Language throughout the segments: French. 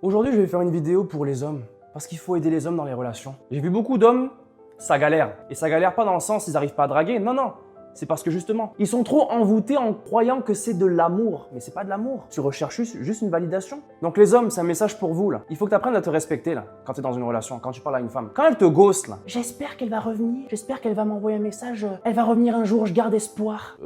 Aujourd'hui, je vais faire une vidéo pour les hommes, parce qu'il faut aider les hommes dans les relations. J'ai vu beaucoup d'hommes, ça galère. Et ça galère pas dans le sens ils n'arrivent pas à draguer, non, non. C'est parce que justement, ils sont trop envoûtés en croyant que c'est de l'amour. Mais c'est pas de l'amour. Tu recherches juste une validation. Donc les hommes, c'est un message pour vous là. Il faut que tu apprennes à te respecter là, quand tu es dans une relation, quand tu parles à une femme. Quand elle te ghost là, j'espère qu'elle va revenir, j'espère qu'elle va m'envoyer un message, elle va revenir un jour, je garde espoir.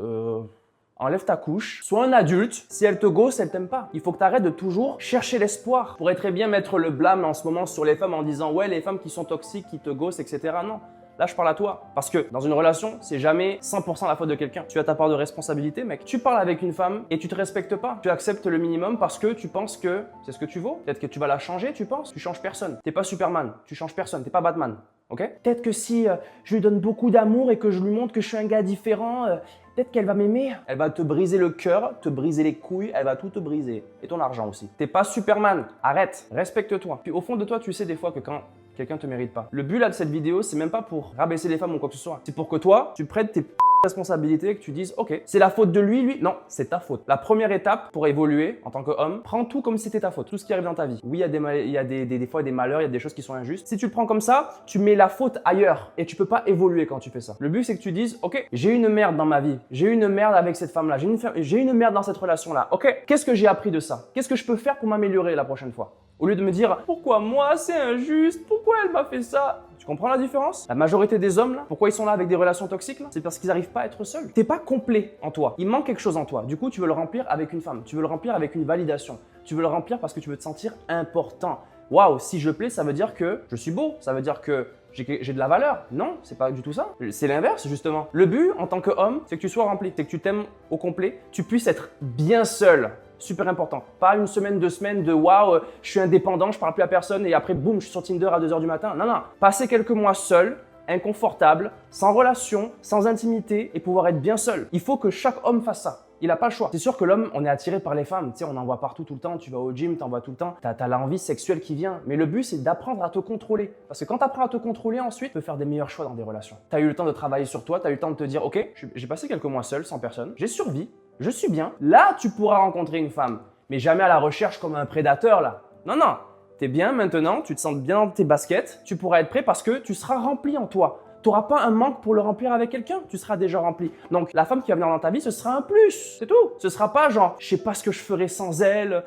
Enlève ta couche, sois un adulte. Si elle te ghost, elle t'aime pas. Il faut que tu arrêtes de toujours chercher l'espoir. Pourrait très bien mettre le blâme en ce moment sur les femmes en disant ouais, les femmes qui sont toxiques, qui te ghostent, etc. Non. Là, je parle à toi. Parce que dans une relation, c'est jamais 100% la faute de quelqu'un. Tu as ta part de responsabilité, mec. Tu parles avec une femme et tu te respectes pas. Tu acceptes le minimum parce que tu penses que c'est ce que tu vaux. Peut-être que tu vas la changer, tu penses. Tu changes personne. T'es pas Superman. Tu changes personne. T'es pas Batman. Ok? Peut-être que si je lui donne beaucoup d'amour et que je lui montre que je suis un gars différent, peut-être qu'elle va m'aimer. Elle va te briser le cœur, te briser les couilles, elle va tout te briser. Et ton argent aussi. T'es pas Superman. Arrête. Respecte-toi. Puis au fond de toi, tu sais des fois que quand quelqu'un te mérite pas. Le but là de cette vidéo, c'est même pas pour rabaisser les femmes ou quoi que ce soit. C'est pour que toi, tu prennes tes responsabilités et que tu dises ok, c'est la faute de lui. Non, c'est ta faute. La première étape pour évoluer en tant qu'homme, prends tout comme si c'était ta faute. Tout ce qui arrive dans ta vie. Oui, il y a des fois des malheurs, il y a des choses qui sont injustes. Si tu le prends comme ça, tu mets la faute ailleurs et tu peux pas évoluer quand tu fais ça. Le but c'est que tu dises ok, j'ai une merde dans ma vie. J'ai une merde avec cette femme là. J'ai une merde dans cette relation là. Ok, qu'est-ce que j'ai appris de ça? Qu'est-ce que je peux faire pour m'améliorer la prochaine fois? Au lieu de me dire pourquoi moi c'est injuste, pourquoi elle m'a fait ça. Tu comprends la différence? La majorité des hommes là, pourquoi ils sont là avec des relations toxiques là? C'est parce qu'ils n'arrivent pas à être seuls. T'es pas complet en toi. Il manque quelque chose en toi. Du coup, tu veux le remplir avec une femme. Tu veux le remplir avec une validation. Tu veux le remplir parce que tu veux te sentir important. Waouh, si je plais, ça veut dire que je suis beau. Ça veut dire que j'ai de la valeur. Non, c'est pas du tout ça. C'est l'inverse justement. Le but en tant qu'homme, c'est que tu sois rempli, c'est que tu t'aimes au complet, tu puisses être bien seul. Super important. Pas une semaine, 2 semaines de waouh, je suis indépendant, je parle plus à personne et après boum, je suis sur Tinder à 2 h du matin. Non, non. Passer quelques mois seul, inconfortable, sans relation, sans intimité et pouvoir être bien seul. Il faut que chaque homme fasse ça. Il n'a pas le choix. C'est sûr que l'homme, on est attiré par les femmes. Tu sais, on en voit partout tout le temps. Tu vas au gym, tu en vois tout le temps. Tu as l'envie sexuelle qui vient. Mais le but, c'est d'apprendre à te contrôler. Parce que quand tu apprends à te contrôler, ensuite, tu peux faire des meilleurs choix dans des relations. Tu as eu le temps de travailler sur toi. Tu as eu le temps de te dire, ok, j'ai passé quelques mois seul, sans personne. J'ai survécu. Je suis bien. Là, tu pourras rencontrer une femme. Mais jamais à la recherche comme un prédateur, là. Non, non. T'es bien maintenant, tu te sens bien dans tes baskets. Tu pourras être prêt parce que tu seras rempli en toi. Tu n'auras pas un manque pour le remplir avec quelqu'un, tu seras déjà rempli. Donc la femme qui va venir dans ta vie, ce sera un plus, c'est tout. Ce sera pas genre, je sais pas ce que je ferais sans elle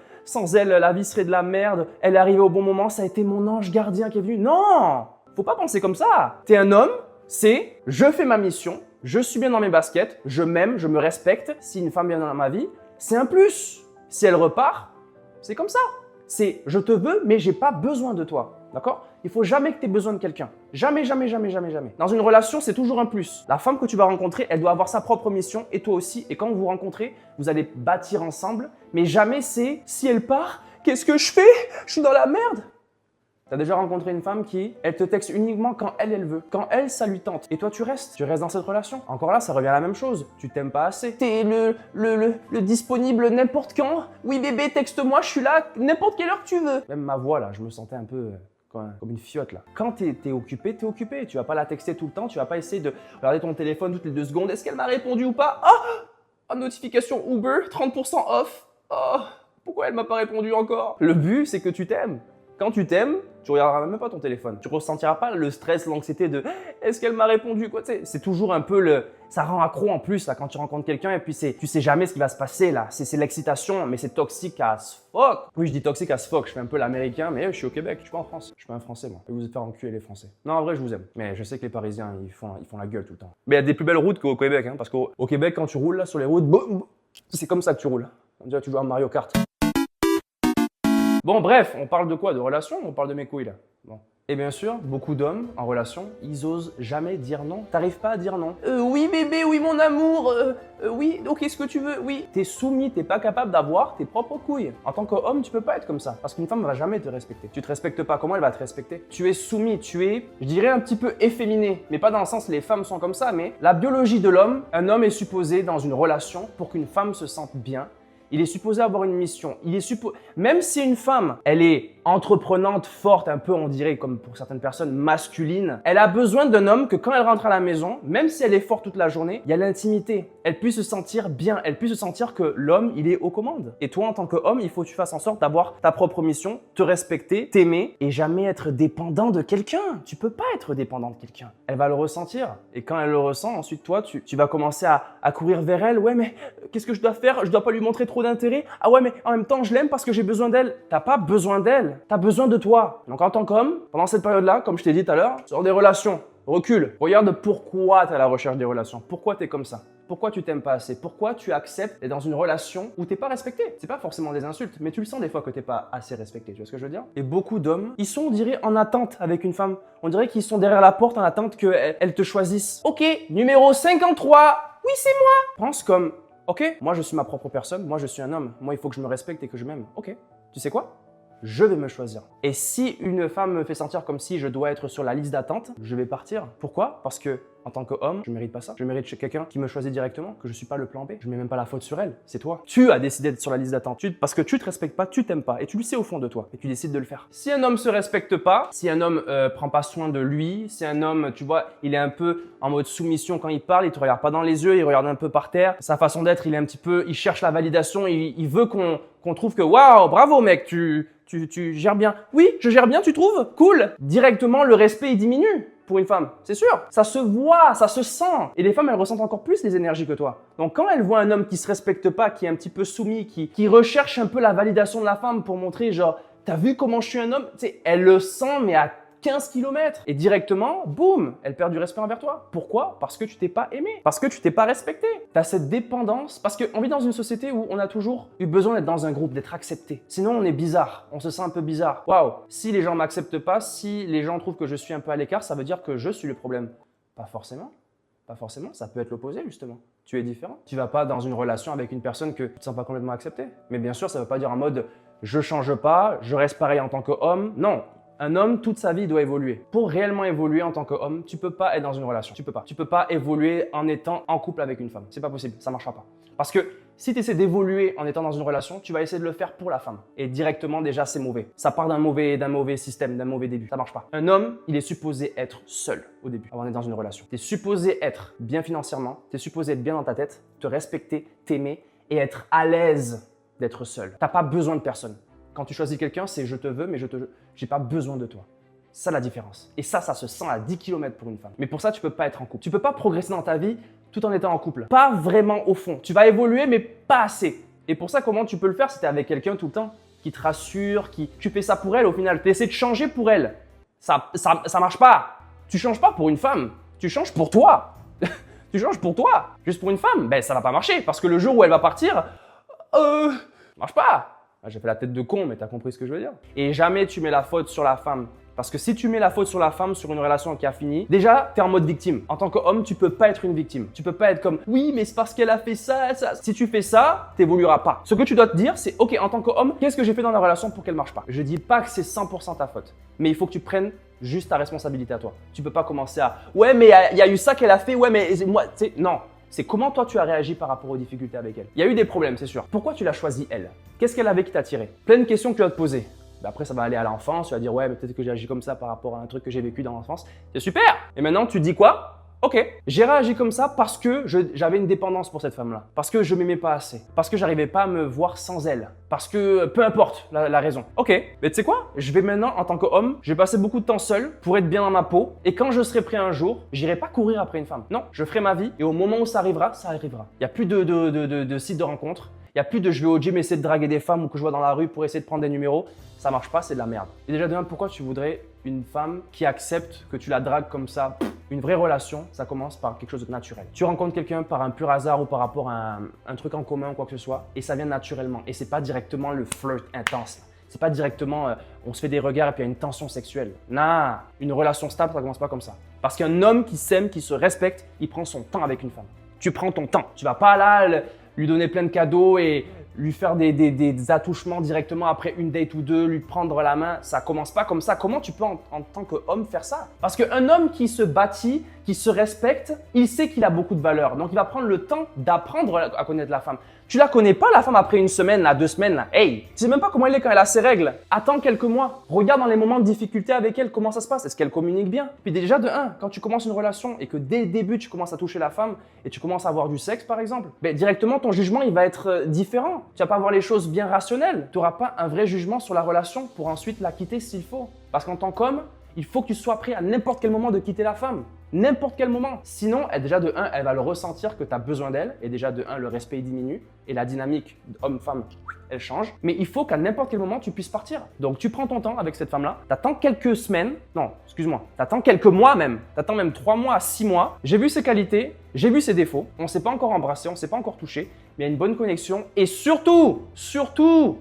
la vie serait de la merde, elle est arrivée au bon moment, ça a été mon ange gardien qui est venu. Non, faut pas penser comme ça. T'es un homme, c'est je fais ma mission, je suis bien dans mes baskets, je m'aime, je me respecte. Si une femme vient dans ma vie, c'est un plus. Si elle repart, c'est comme ça. C'est je te veux, mais j'ai pas besoin de toi. D'accord? Il faut jamais que tu aies besoin de quelqu'un. Jamais, jamais, jamais, jamais, jamais. Dans une relation, c'est toujours un plus. La femme que tu vas rencontrer, elle doit avoir sa propre mission et toi aussi. Et quand vous vous rencontrez, vous allez bâtir ensemble. Mais jamais c'est si elle part, qu'est-ce que je fais? Je suis dans la merde. Tu as déjà rencontré une femme qui, elle te texte uniquement quand elle veut. Quand elle, ça lui tente. Et toi, tu restes dans cette relation. Encore là, ça revient à la même chose. Tu t'aimes pas assez. T'es le disponible n'importe quand. Oui bébé, texte-moi, je suis là n'importe quelle heure que tu veux. Même ma voix là, je me sentais un peu comme une fiotte là. Quand t'es occupé, t'es occupé. Tu vas pas la texter tout le temps. Tu vas pas essayer de regarder ton téléphone toutes les 2 secondes. Est-ce qu'elle m'a répondu ou pas? Oh, notification Uber, 30% off. Oh, pourquoi elle m'a pas répondu encore? Le but, c'est que tu t'aimes. Quand tu t'aimes, tu regarderas même pas ton téléphone. Tu ressentiras pas le stress, l'anxiété de est-ce qu'elle m'a répondu quoi. C'est toujours un peu ça rend accro en plus là quand tu rencontres quelqu'un et puis tu sais jamais ce qui va se passer là. C'est l'excitation, mais c'est toxique as fuck. Oui, je dis toxique as fuck. Je fais un peu l'américain, mais je suis au Québec. Je suis pas en France. Je suis pas un Français moi. Je vais vous faire enculer les Français. Non, en vrai, je vous aime. Mais je sais que les Parisiens ils font la gueule tout le temps. Mais il y a des plus belles routes qu'au Québec, hein, parce qu'au Québec quand tu roules là sur les routes, boum, c'est comme ça que tu roules. On dirait que tu joues à Mario Kart. Bon, bref, on parle de quoi? De relation ou on parle de mes couilles là? Bon. Et bien sûr, beaucoup d'hommes en relation, ils osent jamais dire non. T'arrives pas à dire non. Oui bébé, oui mon amour, oui, ok, ce que tu veux, oui. T'es soumis, t'es pas capable d'avoir tes propres couilles. En tant qu'homme, tu peux pas être comme ça. Parce qu'une femme va jamais te respecter. Tu te respectes pas, comment elle va te respecter? Tu es soumis, tu es, je dirais un petit peu efféminé. Mais pas dans le sens les femmes sont comme ça, mais la biologie de l'homme, un homme est supposé dans une relation pour qu'une femme se sente bien. Il est supposé avoir une mission. Même si une femme, elle est entreprenante, forte, un peu on dirait comme pour certaines personnes masculine, elle a besoin d'un homme que quand elle rentre à la maison, même si elle est forte toute la journée, il y a l'intimité. Elle puisse se sentir bien, elle puisse se sentir que l'homme, il est aux commandes. Et toi, en tant qu'homme, il faut que tu fasses en sorte d'avoir ta propre mission, te respecter, t'aimer et jamais être dépendant de quelqu'un. Tu peux pas être dépendant de quelqu'un. Elle va le ressentir. Et quand elle le ressent, ensuite toi, tu vas commencer à courir vers elle. Ouais, mais qu'est-ce que je dois faire? Je dois pas lui montrer trop d'intérêt. Ah ouais, mais en même temps, je l'aime parce que j'ai besoin d'elle. T'as pas besoin d'elle. T'as besoin de toi. Donc en tant qu'homme, pendant cette période-là, comme je t'ai dit tout à l'heure, sur des relations, recule. Regarde pourquoi tu es à la recherche des relations. Pourquoi tu es comme ça? Pourquoi tu t'aimes pas assez? Pourquoi tu acceptes d'être dans une relation où t'es pas respecté? C'est pas forcément des insultes, mais tu le sens des fois que t'es pas assez respecté. Tu vois ce que je veux dire? Et beaucoup d'hommes, ils sont, on dirait, en attente avec une femme. On dirait qu'ils sont derrière la porte en attente qu'elle te choisisse. Ok, numéro 53. Oui, c'est moi. Pense comme, ok, moi je suis ma propre personne. Moi je suis un homme. Moi il faut que je me respecte et que je m'aime. Ok, tu sais quoi? Je vais me choisir. Et si une femme me fait sentir comme si je dois être sur la liste d'attente, je vais partir. Pourquoi? Parce que en tant qu'homme, je mérite pas ça. Je mérite quelqu'un qui me choisit directement, que je suis pas le plan B. Je mets même pas la faute sur elle, c'est toi. Tu as décidé d'être sur la liste d'attente. Parce que tu te respectes pas, tu t'aimes pas. Et tu le sais au fond de toi. Et tu décides de le faire. Si un homme se respecte pas, si un homme prend pas soin de lui, si un homme, tu vois, il est un peu en mode soumission quand il parle, il te regarde pas dans les yeux, il regarde un peu par terre. Sa façon d'être, il est un petit peu, il cherche la validation, il veut qu'on trouve que waouh, bravo mec, tu gères bien. Oui, je gère bien, tu trouves? Cool. Directement, le respect, il diminue pour une femme. C'est sûr. Ça se voit, ça se sent. Et les femmes, elles ressentent encore plus les énergies que toi. Donc, quand elles voient un homme qui se respecte pas, qui est un petit peu soumis, qui recherche un peu la validation de la femme pour montrer genre, t'as vu comment je suis un homme? Tu sais, elle le sent, mais à 15 km. Et directement, boum, elle perd du respect envers toi. Pourquoi? Parce que tu t'es pas aimé. Parce que tu t'es pas respecté. Tu as cette dépendance. Parce qu'on vit dans une société où on a toujours eu besoin d'être dans un groupe, d'être accepté. Sinon, on est bizarre. On se sent un peu bizarre. Waouh! Si les gens m'acceptent pas, si les gens trouvent que je suis un peu à l'écart, ça veut dire que je suis le problème. Pas forcément. Pas forcément. Ça peut être l'opposé, justement. Tu es différent. Tu vas pas dans une relation avec une personne que tu te sens pas complètement accepté. Mais bien sûr, ça veut pas dire en mode je change pas, je reste pareil en tant qu'homme. Non. Un homme, toute sa vie, doit évoluer. Pour réellement évoluer en tant qu'homme, tu peux pas être dans une relation. Tu peux pas. Tu peux pas évoluer en étant en couple avec une femme. C'est pas possible. Ça marchera pas. Parce que si tu essaies d'évoluer en étant dans une relation, tu vas essayer de le faire pour la femme. Et directement, déjà, c'est mauvais. Ça part d'un mauvais système, d'un mauvais début. Ça marche pas. Un homme, il est supposé être seul au début, avant d'être dans une relation. Tu es supposé être bien financièrement. Tu es supposé être bien dans ta tête, te respecter, t'aimer et être à l'aise d'être seul. T'as pas besoin de personne. Quand tu choisis quelqu'un, c'est je te veux, mais j'ai pas besoin de toi. C'est ça la différence. Et ça se sent à 10 km pour une femme. Mais pour ça, tu peux pas être en couple. Tu peux pas progresser dans ta vie tout en étant en couple. Pas vraiment au fond. Tu vas évoluer, mais pas assez. Et pour ça, comment tu peux le faire si tu es avec quelqu'un tout le temps qui te rassure, tu fais ça pour elle au final. Tu essaies de changer pour elle. Ça marche pas. Tu changes pas pour une femme. Tu changes pour toi. Tu changes pour toi. Juste pour une femme, ben ça va pas marcher. Parce que le jour où elle va partir, marche pas. J'ai fait la tête de con, mais tu as compris ce que je veux dire. Et jamais tu mets la faute sur la femme. Parce que si tu mets la faute sur la femme sur une relation qui a fini, déjà, tu es en mode victime. En tant qu'homme, tu peux pas être une victime. Tu peux pas être comme « oui, mais c'est parce qu'elle a fait ça, ça ». Si tu fais ça, tu n'évolueras pas. Ce que tu dois te dire, c'est « ok, en tant qu'homme, qu'est-ce que j'ai fait dans la relation pour qu'elle marche pas ?» Je dis pas que c'est 100% ta faute, mais il faut que tu prennes juste ta responsabilité à toi. Tu peux pas commencer à « ouais, mais il y a eu ça qu'elle a fait, ouais, mais moi, tu sais, non ». C'est comment toi tu as réagi par rapport aux difficultés avec elle. Il y a eu des problèmes, c'est sûr. Pourquoi tu l'as choisi elle? Qu'est-ce qu'elle avait qui t'a attiré? Plein de questions que tu vas te poser. Après, ça va aller à l'enfance. Tu vas dire, ouais, mais peut-être que j'ai agi comme ça par rapport à un truc que j'ai vécu dans l'enfance. C'est super! Et maintenant, tu te dis quoi? Ok, j'ai réagi comme ça parce que j'avais une dépendance pour cette femme-là. Parce que je m'aimais pas assez. Parce que j'arrivais pas à me voir sans elle. Parce que peu importe la raison. Ok, mais tu sais quoi? Je vais maintenant, en tant qu'homme, je vais passer beaucoup de temps seul pour être bien dans ma peau. Et quand je serai prêt un jour, j'irai pas courir après une femme. Non, je ferai ma vie et au moment où ça arrivera, ça arrivera. Il n'y a plus de sites de rencontres. Il n'y a plus de je vais au gym essayer de draguer des femmes ou que je vois dans la rue pour essayer de prendre des numéros. Ça marche pas, c'est de la merde. Et déjà de même, pourquoi tu voudrais une femme qui accepte que tu la dragues comme ça? Une vraie relation, ça commence par quelque chose de naturel. Tu rencontres quelqu'un par un pur hasard ou par rapport à un truc en commun ou quoi que ce soit et ça vient naturellement. Et c'est pas directement le flirt intense. C'est pas directement on se fait des regards et puis il y a une tension sexuelle. Non, une relation stable, ça commence pas comme ça. Parce qu'un homme qui s'aime, qui se respecte, il prend son temps avec une femme. Tu prends ton temps. Tu vas pas là lui donner plein de cadeaux et lui faire des attouchements directement après une date ou deux, lui prendre la main. Ça commence pas comme ça. Comment tu peux en tant qu'homme faire ça? Parce qu'un homme qui se bâtit, qui se respecte, il sait qu'il a beaucoup de valeur. Donc, il va prendre le temps d'apprendre à connaître la femme. Tu la connais pas, la femme, après une semaine, là, 2 semaines. Là. Hey, tu sais même pas comment elle est quand elle a ses règles. Attends quelques mois. Regarde dans les moments de difficulté avec elle, comment ça se passe. Est-ce qu'elle communique bien? Puis déjà, de un, quand tu commences une relation et que dès le début, tu commences à toucher la femme et tu commences à avoir du sexe, par exemple, ben, directement, ton jugement, il va être différent. Tu vas pas avoir les choses bien rationnelles. Tu n'auras pas un vrai jugement sur la relation pour ensuite la quitter s'il faut. Parce qu'en tant qu'homme, il faut que tu sois prêt à n'importe quel moment de quitter la femme. N'importe quel moment. Sinon, déjà de 1, elle va le ressentir que tu as besoin d'elle. Et déjà de 1, le respect diminue. Et la dynamique homme-femme, elle change. Mais il faut qu'à n'importe quel moment, tu puisses partir. Donc, tu prends ton temps avec cette femme-là. Tu attends quelques semaines. Non, excuse-moi. Tu attends quelques mois même. Tu attends même 3 mois à 6 mois. J'ai vu ses qualités. J'ai vu ses défauts. On ne s'est pas encore embrassé. On ne s'est pas encore touché. Mais il y a une bonne connexion. Et surtout,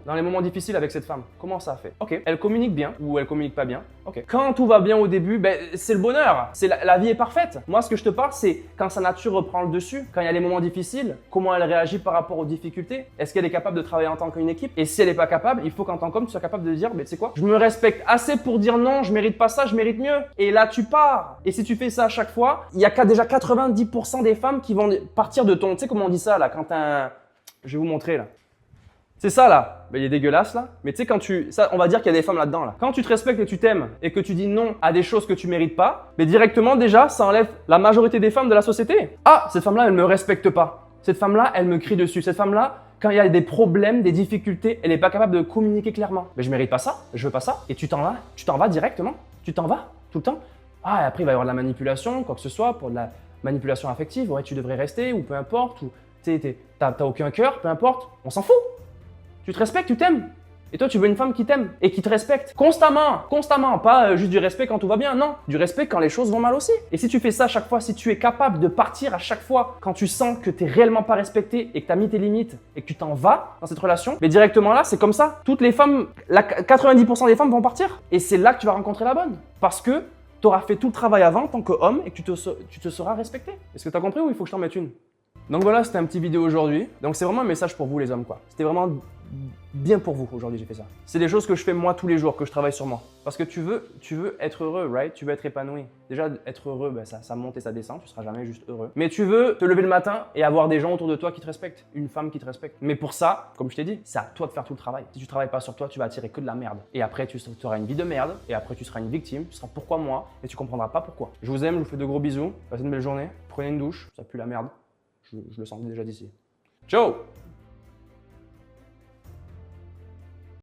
dans les moments difficiles avec cette femme, comment ça a fait? Ok, elle communique bien ou elle communique pas bien. Ok. Quand tout va bien au début, ben, c'est le bonheur. C'est la vie est parfaite. Moi, ce que je te parle, c'est quand sa nature reprend le dessus, quand il y a les moments difficiles, comment elle réagit par rapport aux difficultés. Est-ce qu'elle est capable de travailler en tant qu'une équipe? Et si elle n'est pas capable, il faut qu'en tant qu'homme, tu sois capable de dire, ben, tu sais quoi? Je me respecte assez pour dire non, je mérite pas ça, je mérite mieux. Et là, tu pars. Et si tu fais ça à chaque fois, il y a déjà 90% des femmes qui vont partir de ton, tu sais comment on dit ça là, quand je vais vous montrer là. C'est ça là, ben, il est dégueulasse là, mais tu sais quand ça, on va dire qu'il y a des femmes là-dedans là. Quand tu te respectes et tu t'aimes et que tu dis non à des choses que tu mérites pas, mais directement déjà ça enlève la majorité des femmes de la société. Ah, cette femme-là elle me respecte pas. Cette femme-là elle me crie dessus. Cette femme-là, quand il y a des problèmes, des difficultés, elle n'est pas capable de communiquer clairement. Mais je mérite pas ça, je veux pas ça. Et tu t'en vas directement, tu t'en vas tout le temps. Ah, et après il va y avoir de la manipulation, quoi que ce soit, pour de la manipulation affective. Ouais, tu devrais rester ou peu importe. Ou t'as aucun cœur, peu importe. On s'en fout. Tu te respectes, tu t'aimes. Et toi, tu veux une femme qui t'aime et qui te respecte constamment, constamment. Pas juste du respect quand tout va bien, non. Du respect quand les choses vont mal aussi. Et si tu fais ça à chaque fois, si tu es capable de partir à chaque fois quand tu sens que tu n'es réellement pas respecté et que tu as mis tes limites et que tu t'en vas dans cette relation, mais directement là, c'est comme ça. Toutes les femmes, 90% des femmes vont partir. Et c'est là que tu vas rencontrer la bonne. Parce que tu auras fait tout le travail avant en tant qu'homme et que tu te seras respecté. Est-ce que tu as compris ou il faut que je t'en mette une? Donc voilà, c'était un petit vidéo aujourd'hui. Donc c'est vraiment un message pour vous les hommes quoi. C'était vraiment bien pour vous aujourd'hui j'ai fait ça. C'est des choses que je fais moi tous les jours, que je travaille sur moi. Parce que tu veux être heureux, right? Tu veux être épanoui. Déjà être heureux, ben, ça monte et ça descend, tu seras jamais juste heureux. Mais tu veux te lever le matin et avoir des gens autour de toi qui te respectent. Une femme qui te respecte. Mais pour ça, comme je t'ai dit, c'est à toi de faire tout le travail. Si tu travailles pas sur toi, tu vas attirer que de la merde. Et après tu auras une vie de merde. Et après tu seras une victime. Tu seras pourquoi moi et tu comprendras pas pourquoi. Je vous aime, je vous fais de gros bisous. Passez une belle journée. Prenez une douche, ça pue la merde. Je le sens déjà d'ici. Ciao!